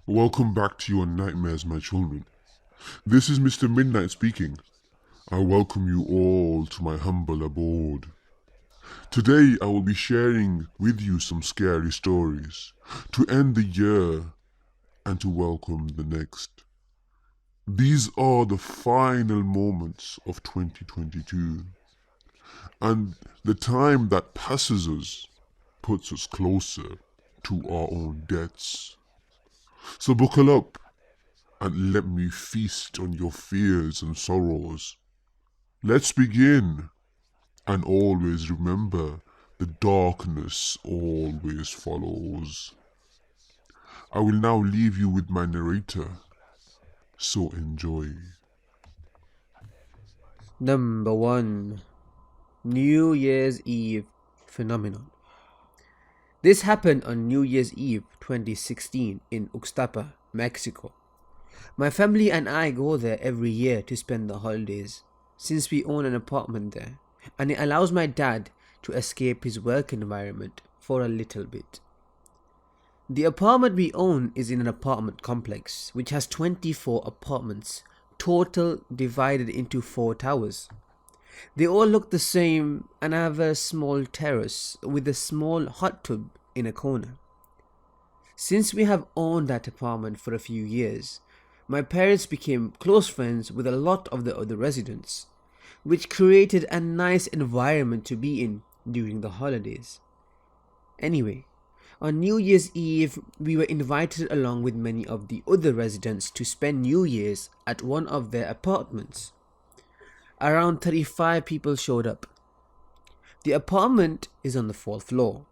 Welcome back to your nightmares, my children. This is Mr. Midnight speaking. I welcome you all to my humble abode. Today I will be sharing with you some scary stories to end the year and to welcome the next. These are the final moments of 2022, and the time that passes us puts us closer to our own deaths. So buckle up and let me feast on your fears and sorrows. Let's begin, and always remember, the darkness always follows. I will now leave you with my narrator, so enjoy. Number 1. New Year's Eve Phenomenon. This happened on New Year's Eve 2016 in Uxtapa, Mexico. My family and I go there every year to spend the holidays, since we own an apartment there, and it allows my dad to escape his work environment for a little bit. The apartment we own is in an apartment complex which has 24 apartments, total divided into 4 towers. They all look the same and have a small terrace with a small hot tub in a corner. Since we have owned that apartment for a few years, my parents became close friends with a lot of the other residents, which created a nice environment to be in during the holidays. Anyway, on New Year's Eve, we were invited along with many of the other residents to spend New Year's at one of their apartments. Around 35 people showed up. The apartment is on the 4th floor,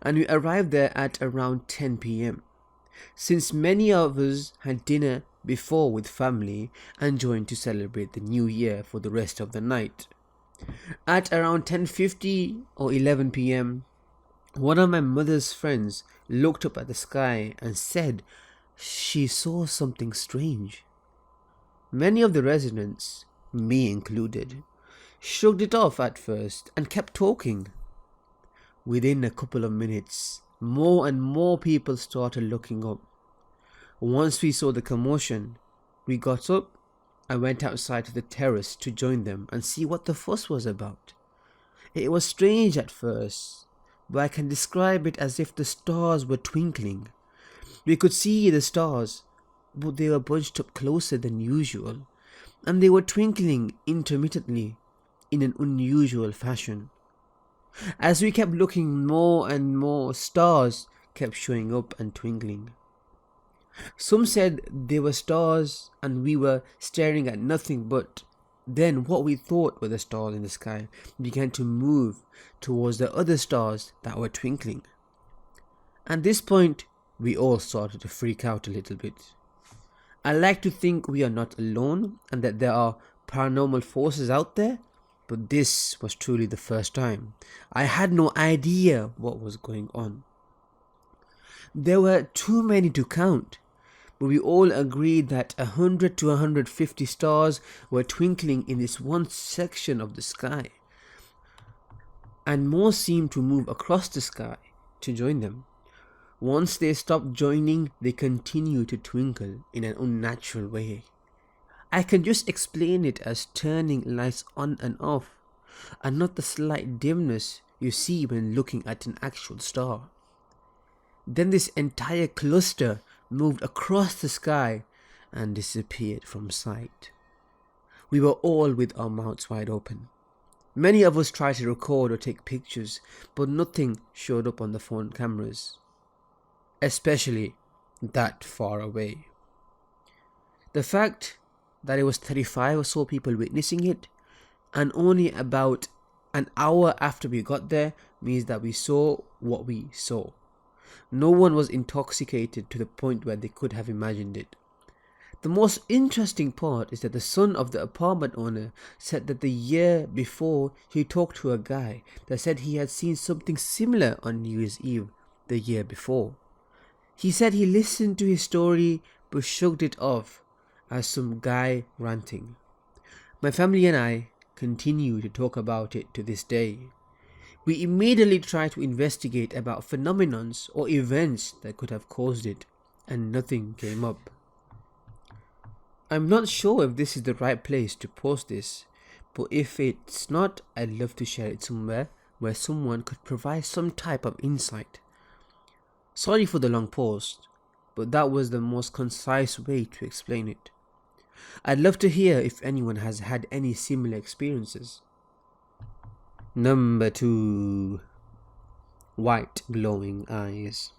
and we arrived there at around 10 p.m. Since many of us had dinner before with family and joined to celebrate the new year for the rest of the night. At around 10:50 or 11 p.m., one of my mother's friends looked up at the sky and said she saw something strange. Many of the residents, me included, shrugged it off at first and kept talking. Within a couple of minutes, more and more people started looking up. Once we saw the commotion, we got up and went outside to the terrace to join them and see what the fuss was about. It was strange at first, but I can describe it as if the stars were twinkling. We could see the stars, but they were bunched up closer than usual, and they were twinkling intermittently in an unusual fashion. As we kept looking, more and more stars kept showing up and twinkling. Some said they were stars and we were staring at nothing, but then what we thought were the stars in the sky began to move towards the other stars that were twinkling. At this point, we all started to freak out a little bit. I like to think we are not alone and that there are paranormal forces out there, but this was truly the first time. I had no idea what was going on. There were too many to count, but we all agreed that 100 to 150 stars were twinkling in this one section of the sky, and more seemed to move across the sky to join them. Once they stopped joining, they continued to twinkle in an unnatural way. I can just explain it as turning lights on and off, and not the slight dimness you see when looking at an actual star. Then this entire cluster moved across the sky and disappeared from sight. We were all with our mouths wide open. Many of us tried to record or take pictures, but nothing showed up on the phone cameras, especially that far away. The fact that it was 35 or so people witnessing it, and only about an hour after we got there, means that we saw what we saw. No one was intoxicated to the point where they could have imagined it. The most interesting part is that the son of the apartment owner said that the year before he talked to a guy that said he had seen something similar on New Year's Eve the year before. He said he listened to his story but shrugged it off as some guy ranting. My family and I continue to talk about it to this day. We immediately try to investigate about phenomenons or events that could have caused it. and nothing came up. I'm not sure if this is the right place to post this, but if it's not, I'd love to share it somewhere where someone could provide some type of insight. Sorry for the long post, but that was the most concise way to explain it. I'd love to hear if anyone has had any similar experiences. Number 2. White glowing eyes.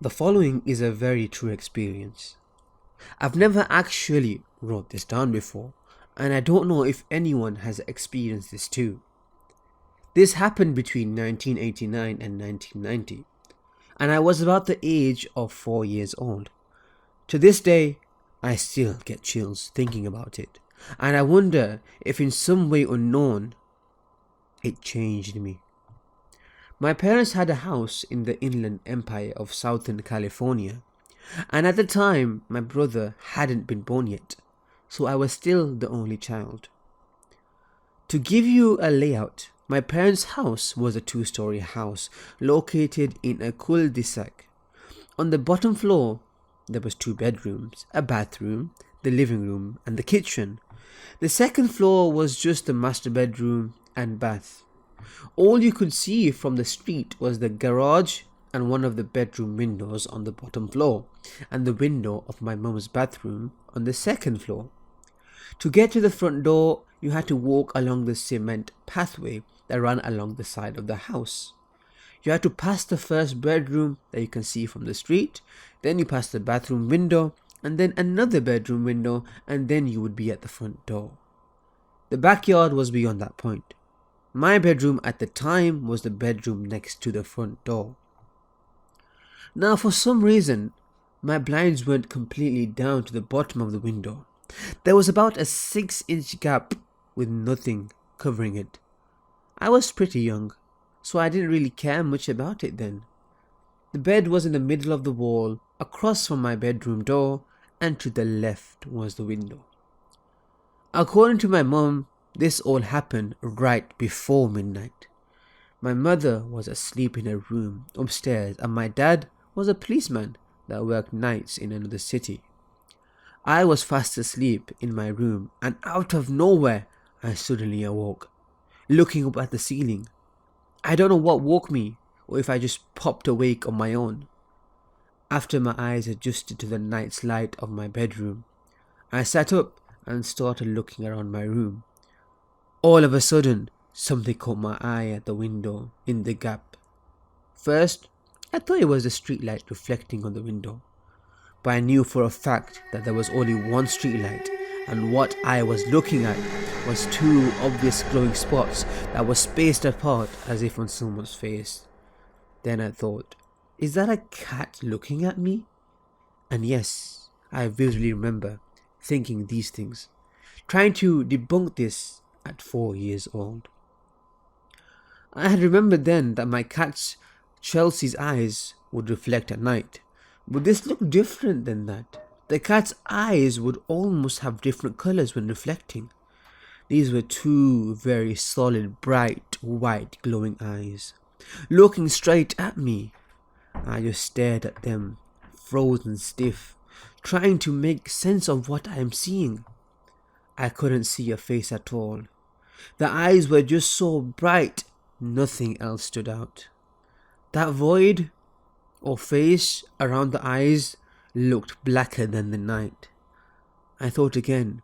The following is a very true experience. I've never actually wrote this down before, and I don't know if anyone has experienced this too. This happened between 1989 and 1990, and I was about the age of 4 years old. To this day, I still get chills thinking about it, and I wonder if in some way unknown, it changed me. My parents had a house in the Inland Empire of Southern California, and at the time my brother hadn't been born yet, so I was still the only child. To give you a layout, my parents' house was a 2-story house located in a cul-de-sac. On the bottom floor, there was 2 bedrooms, a bathroom, the living room, and the kitchen. The second floor was just the master bedroom and bath. All you could see from the street was the garage and one of the bedroom windows on the bottom floor, and the window of my mum's bathroom on the second floor. To get to the front door, you had to walk along the cement pathway that ran along the side of the house. You had to pass the first bedroom that you can see from the street, then you pass the bathroom window, and then another bedroom window, and then you would be at the front door. The backyard was beyond that point. My bedroom at the time was the bedroom next to the front door. Now, for some reason, my blinds weren't completely down to the bottom of the window. There was about a 6-inch gap with nothing covering it. I was pretty young, so I didn't really care much about it then. The bed was in the middle of the wall, across from my bedroom door, and to the left was the window. According to my mum, this all happened right before midnight. My mother was asleep in her room upstairs, and my dad was a policeman that worked nights in another city. I was fast asleep in my room, and out of nowhere, I suddenly awoke, looking up at the ceiling. I don't know what woke me, or if I just popped awake on my own. After my eyes adjusted to the night's light of my bedroom, I sat up and started looking around my room. All of a sudden, something caught my eye at the window in the gap. First, I thought it was the streetlight reflecting on the window, but I knew for a fact that there was only one streetlight, and what I was looking at was 2 obvious glowing spots that were spaced apart as if on someone's face. Then I thought, is that a cat looking at me? And yes, I vividly remember thinking these things, trying to debunk this at 4 years old. I had remembered then that my cat's Chelsea's eyes would reflect at night, but this looked different than that. The cat's eyes would almost have different colours when reflecting. These were 2 very solid, bright, white, glowing eyes, looking straight at me. I just stared at them, frozen stiff, trying to make sense of what I am seeing. I couldn't see a face at all. The eyes were just so bright, nothing else stood out. That void, or face, around the eyes looked blacker than the night. I thought again,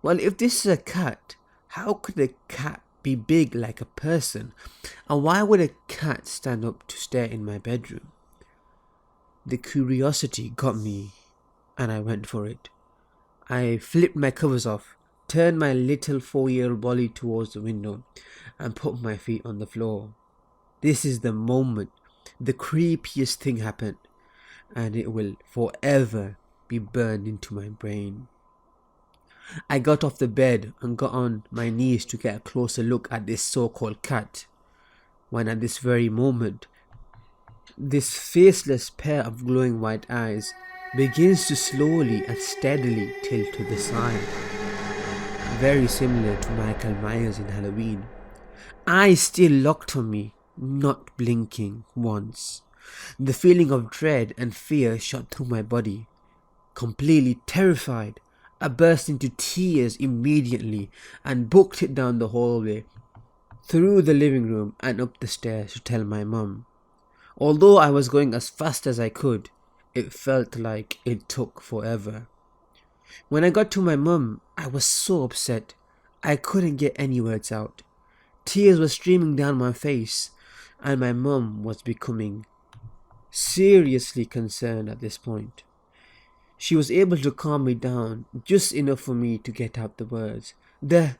well, if this is a cat, how could a cat be big like a person? And why would a cat stand up to stare in my bedroom? The curiosity got me, and I went for it. I flipped my covers off, turned my little 4-year-old body towards the window, and put my feet on the floor. This is the moment the creepiest thing happened, and it will forever be burned into my brain. I got off the bed and got on my knees to get a closer look at this so-called cat, when at this very moment, this faceless pair of glowing white eyes begins to slowly and steadily tilt to the side. Very similar to Michael Myers in Halloween. Eyes still locked on me, not blinking once. The feeling of dread and fear shot through my body. Completely terrified, I burst into tears immediately and booked it down the hallway, through the living room and up the stairs to tell my mum. Although I was going as fast as I could, it felt like it took forever. When I got to my mum, I was so upset. I couldn't get any words out. Tears were streaming down my face, and my mum was becoming seriously concerned at this point. She was able to calm me down just enough for me to get out the words. There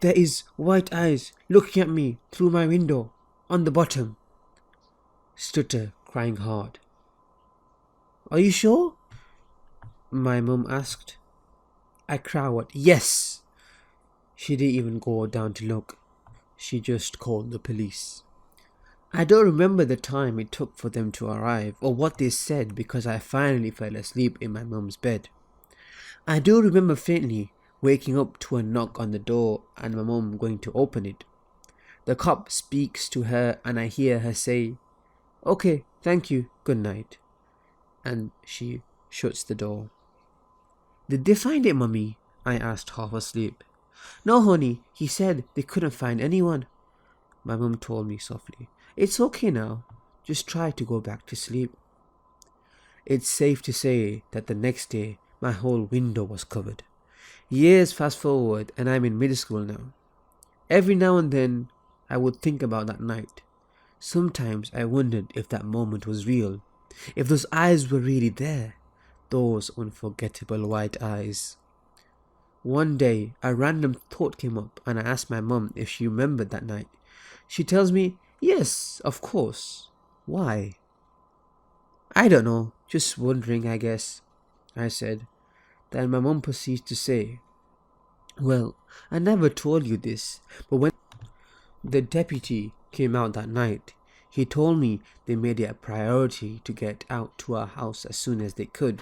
is white eyes looking at me through my window, on the bottom. Stutter, crying hard. Are you sure? My mum asked. I crowed, yes. She didn't even go down to look. She just called the police. I don't remember the time it took for them to arrive or what they said because I finally fell asleep in my mum's bed. I do remember faintly waking up to a knock on the door and my mum going to open it. The cop speaks to her and I hear her say, "Okay, thank you, good night." And she shuts the door. Did they find it, Mummy? I asked, half asleep. No, honey, he said they couldn't find anyone. My mum told me softly. It's okay now, just try to go back to sleep. It's safe to say that the next day my whole window was covered. Years fast forward and I'm in middle school now. Every now and then I would think about that night. Sometimes I wondered if that moment was real, if those eyes were really there, those unforgettable white eyes. One day a random thought came up and I asked my mum if she remembered that night. She tells me, yes, of course. Why? I don't know, just wondering, I guess, I said. Then my mum proceeds to say, well, I never told you this, but when the deputy came out that night, he told me they made it a priority to get out to our house as soon as they could,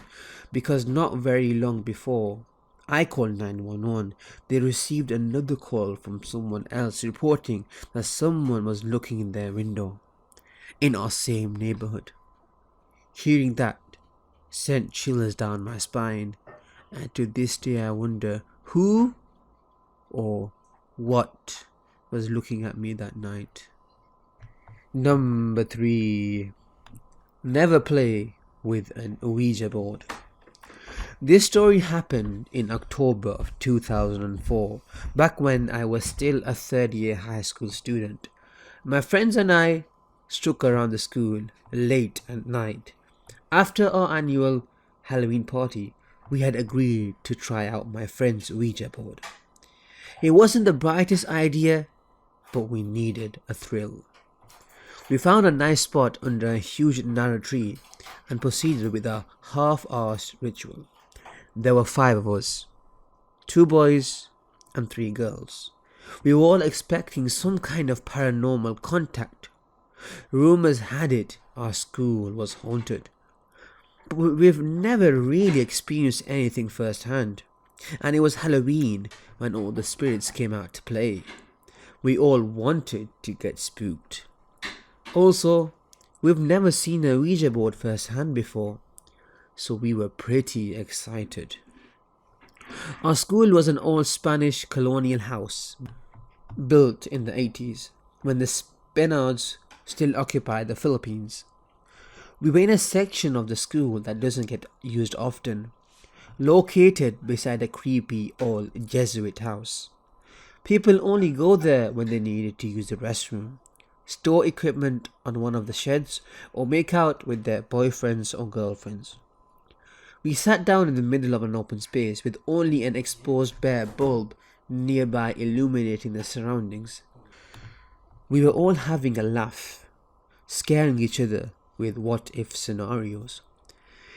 because not very long before I called 911, they received another call from someone else reporting that someone was looking in their window in our same neighborhood. Hearing that sent chills down my spine, and to this day I wonder who or what was looking at me that night. Number 3. Never play with an Ouija board. This story happened in October of 2004, back when I was still a third-year high school student. My friends and I struck around the school late at night. After our annual Halloween party, we had agreed to try out my friend's Ouija board. It wasn't the brightest idea, but we needed a thrill. We found a nice spot under a huge narrow tree and proceeded with a half-assed ritual. There were 5 of us, 2 boys and 3 girls. We were all expecting some kind of paranormal contact. Rumors had it our school was haunted, but we've never really experienced anything firsthand. And it was Halloween when all the spirits came out to play. We all wanted to get spooked. Also, we've never seen a Ouija board firsthand before, so we were pretty excited. Our school was an old Spanish colonial house, built in the 80s, when the Spaniards still occupied the Philippines. We were in a section of the school that doesn't get used often, located beside a creepy old Jesuit house. People only go there when they needed to use the restroom, store equipment on one of the sheds, or make out with their boyfriends or girlfriends. We sat down in the middle of an open space with only an exposed bare bulb nearby illuminating the surroundings. We were all having a laugh, scaring each other with what-if scenarios.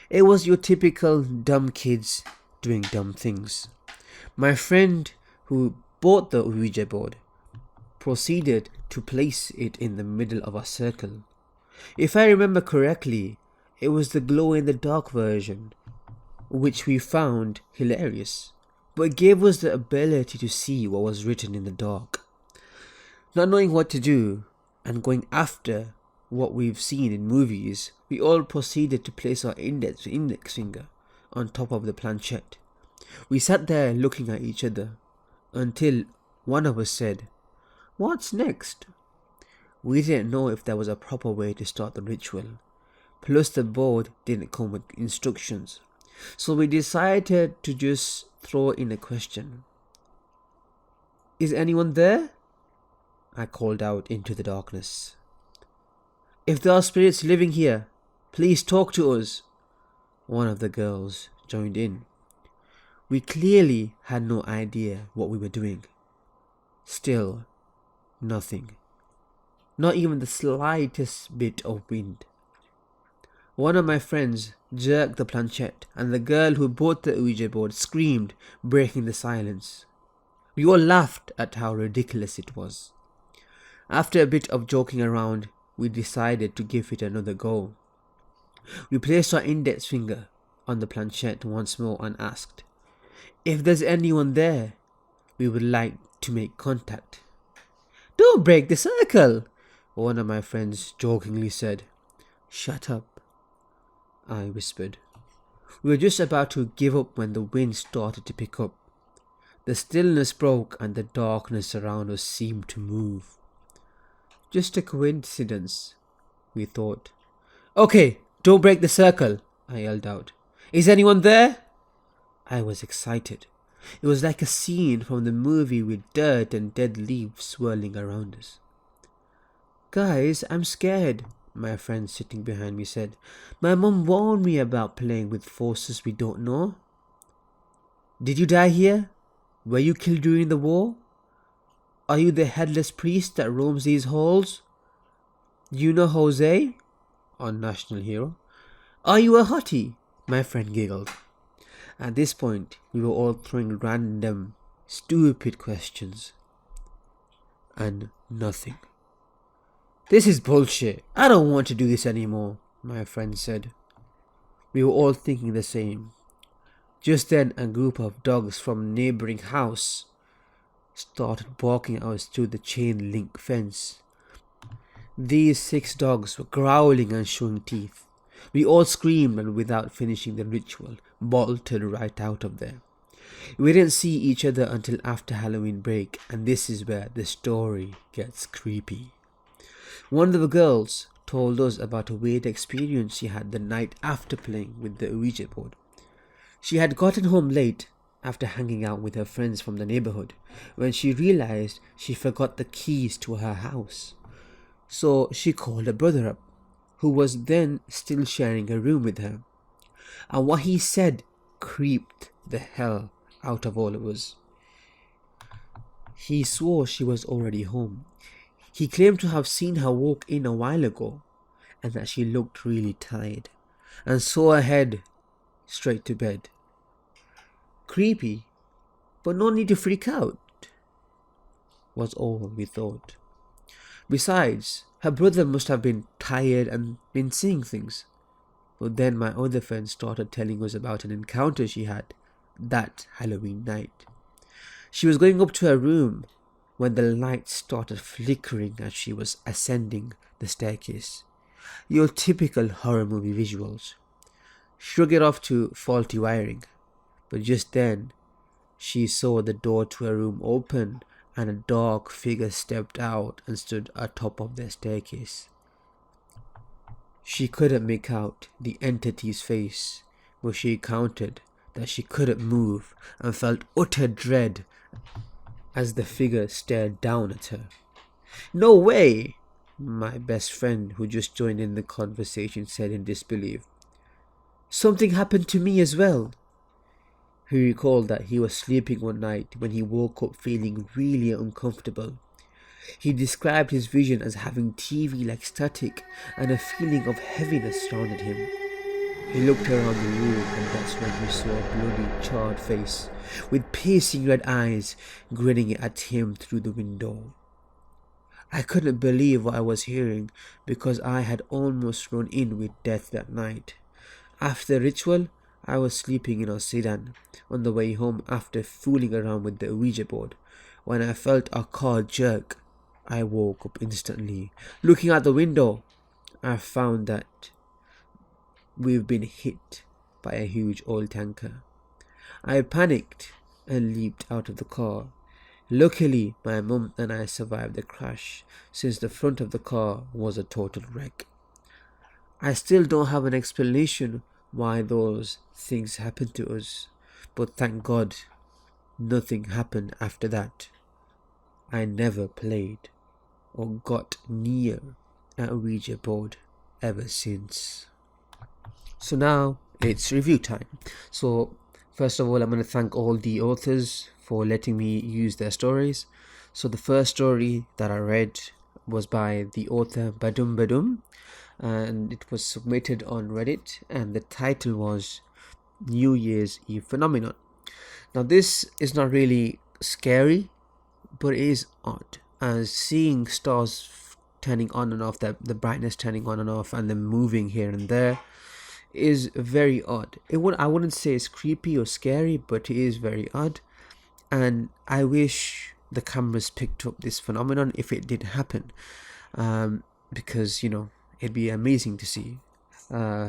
It was your typical dumb kids doing dumb things. My friend who bought the Ouija board proceeded to place it in the middle of our circle. If I remember correctly, it was the glow-in-the-dark version, which we found hilarious, but it gave us the ability to see what was written in the dark. Not knowing what to do and going after what we've seen in movies, we all proceeded to place our index finger on top of the planchette. We sat there looking at each other until one of us said, "What's next?" We didn't know if there was a proper way to start the ritual, plus the board didn't come with instructions, so we decided to just throw in a question. "Is anyone there?" I called out into the darkness. "If there are spirits living here, please talk to us," one of the girls joined in. We clearly had no idea what we were doing. Still, nothing. Not even the slightest bit of wind. One of my friends jerked the planchette, and the girl who brought the Ouija board screamed, breaking the silence. We all laughed at how ridiculous it was. After a bit of joking around, we decided to give it another go. We placed our index finger on the planchette once more and asked, "If there's anyone there, we would like to make contact." "Don't break the circle," one of my friends jokingly said. "Shut up," I whispered. We were just about to give up when the wind started to pick up. The stillness broke and the darkness around us seemed to move. Just a coincidence, we thought. "Okay, don't break the circle," I yelled out. "Is anyone there?" I was excited. It was like a scene from the movie with dirt and dead leaves swirling around us. "Guys, I'm scared," my friend sitting behind me said. "My mom warned me about playing with forces we don't know." "Did you die here? Were you killed during the war? Are you the headless priest that roams these halls? You know Jose, our national hero? Are you a hottie?" My friend giggled. At this point, we were all throwing random, stupid questions. And nothing. "This is bullshit. I don't want to do this anymore," my friend said. We were all thinking the same. Just then, a group of dogs from a neighboring house started barking at us through the chain link fence. These 6 dogs were growling and showing teeth. We all screamed and, without finishing the ritual, bolted right out of there. We didn't see each other until after Halloween break, and this is where the story gets creepy. One of the girls told us about a weird experience she had the night after playing with the Ouija board. She had gotten home late after hanging out with her friends from the neighborhood when she realized she forgot the keys to her house. So she called her brother up, who was then still sharing a room with her. And what he said creeped the hell out of all of us. He swore she was already home. He claimed to have seen her walk in a while ago, and that she looked really tired, and saw her head straight to bed. Creepy, but no need to freak out, was all we thought. Besides, her brother must have been tired and been seeing things. But then my other friend started telling us about an encounter she had that Halloween night. She was going up to her room when the lights started flickering as she was ascending the staircase. Your typical horror movie visuals. Shrug it off to faulty wiring. But just then, she saw the door to her room open and a dark figure stepped out and stood atop of the staircase. She couldn't make out the entity's face, but she counted that she couldn't move and felt utter dread as the figure stared down at her. "No way!" my best friend, who just joined in the conversation, said in disbelief. "Something happened to me as well." He recalled that he was sleeping one night when he woke up feeling really uncomfortable. He described his vision as having TV-like static and a feeling of heaviness surrounded him. He looked around the room, and that's when he saw a bloody, charred face with piercing red eyes grinning at him through the window. I couldn't believe what I was hearing because I had almost run in with death that night. After the ritual, I was sleeping in our sedan on the way home after fooling around with the Ouija board. When I felt our car jerk, I woke up instantly. Looking out the window, I found that we've been hit by a huge oil tanker. I panicked and leaped out of the car. Luckily, my mum and I survived the crash, since the front of the car was a total wreck. I still don't have an explanation why those things happened to us, but thank God nothing happened after that. I never played or got near a Ouija board ever since. So now it's review time. So first of all, I'm going to thank all the authors for letting me use their stories. So the first story that I read was by the author Badum Badum, and it was submitted on Reddit, and the title was New Year's Eve Phenomenon. Now this is not really scary, but it is odd, as seeing stars turning on and off, the brightness turning on and off, and them moving here and there is very odd. I wouldn't say it's creepy or scary, but it is very odd, and I wish the cameras picked up this phenomenon if it did happen, because it'd be amazing to see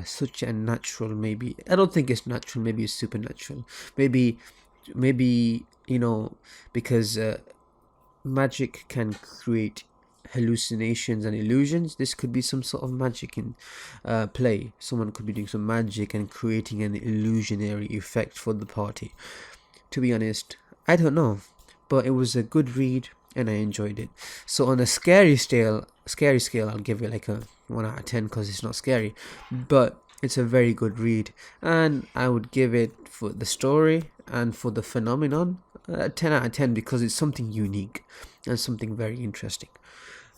such a natural, maybe I don't think it's natural, maybe it's supernatural, maybe because magic can create hallucinations and illusions. This could be some sort of magic in play. Someone could be doing some magic and creating an illusionary effect for the party. To be honest, I don't know, but it was a good read and I enjoyed it. So on a scary scale, I'll give it like a 1 out of 10 because it's not scary, but it's a very good read, and I would give it, for the story and for the phenomenon, 10 out of 10 because it's something unique and something very interesting.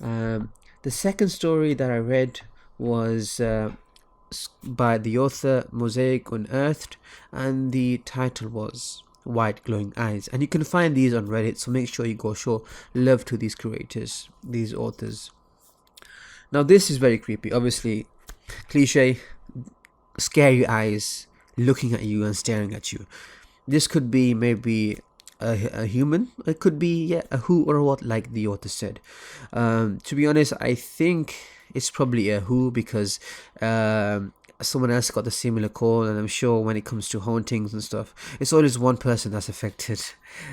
The second story that I read was by the author Mosaic Unearthed, and the title was White Glowing Eyes, and you can find these on Reddit, so make sure you go show love to these creators, these authors. Now this is very creepy, obviously cliche, scary eyes looking at you and staring at you. This could be maybe a human, it could be a who or a what, like the author said. To be honest, I think it's probably a who, because someone else got the similar call, and I'm sure when it comes to hauntings and stuff, it's always one person that's affected.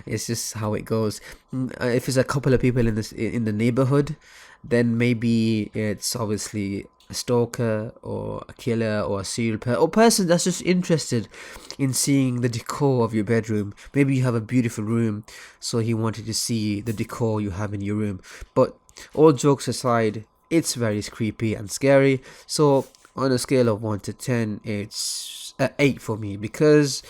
It's just how it goes. If it's a couple of people in the neighborhood, then maybe it's obviously a stalker or a killer or a serial person that's just interested in seeing the decor of your bedroom. Maybe you have a beautiful room, so he wanted to see the decor you have in your room. But all jokes aside, it's very creepy and scary. So on a scale of 1 to 10, it's an 8 for me, because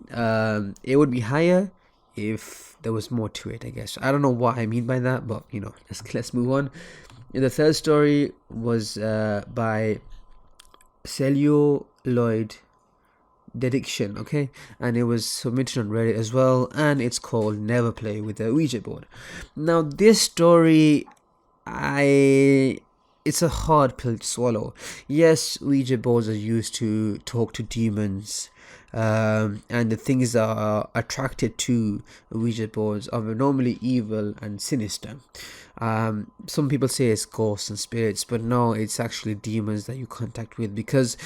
it would be higher if there was more to it, I guess. I don't know what I mean by that, but let's move on. And the third story was by Celluloid Dediction, okay, and it was submitted on Reddit as well, and it's called Never Play with a Ouija Board. Now this story, it's a hard pill to swallow. Yes, Ouija boards are used to talk to demons, and the things that are attracted to Ouija boards are normally evil and sinister. Some people say it's ghosts and spirits, but no, it's actually demons that you contact with, because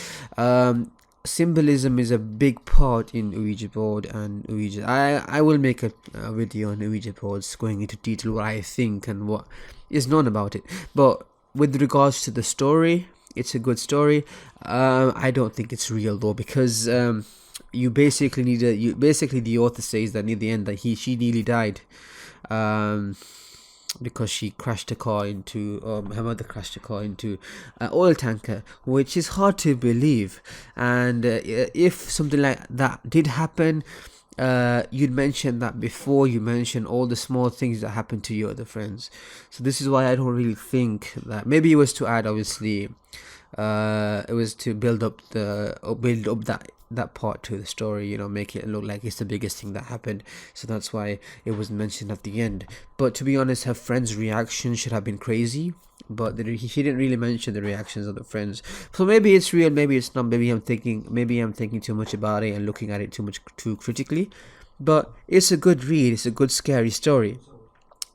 symbolism is a big part in Ouija board and Ouija. I will make a video on Ouija boards going into detail what I think and what is known about it, but with regards to the story, it's a good story. I don't think it's real though, because the author says that near the end that she nearly died, because she crashed a car into her mother crashed a car into an oil tanker, which is hard to believe. And if something like that did happen, you'd mentioned that before you mentioned all the small things that happened to your other friends. So this is why I don't really think that. Maybe it was to add, obviously, it was to build up that part to the story, make it look like it's the biggest thing that happened. So that's why it was mentioned at the end. But to be honest, her friend's reaction should have been crazy, but he didn't really mention the reactions of the friends. So maybe it's real, maybe it's not. Maybe I'm thinking too much about it and looking at it too critically. But it's a good read. It's a good scary story.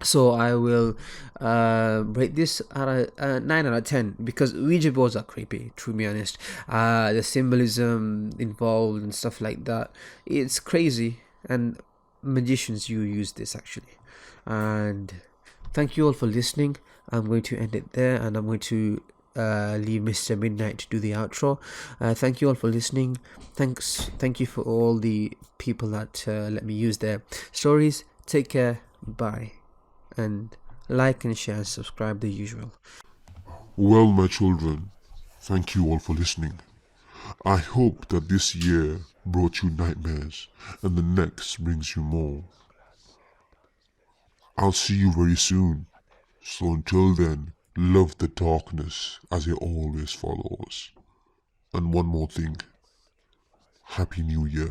So I will rate this at a 9 out of 10 because Ouija boards are creepy, to be honest. The symbolism involved and stuff like that, it's crazy, and magicians you use this actually. And thank you all for listening. I'm going to end it there, and I'm going to leave Mr. Midnight to do the outro. Thank you all for listening. Thank you for all the people that let me use their stories. Take care. Bye. And like and share and subscribe the usual. Well, my children, thank you all for listening. I hope that this year brought you nightmares and the next brings you more. I'll see you very soon. So until then, love the darkness as it always follows. And one more thing. Happy New Year.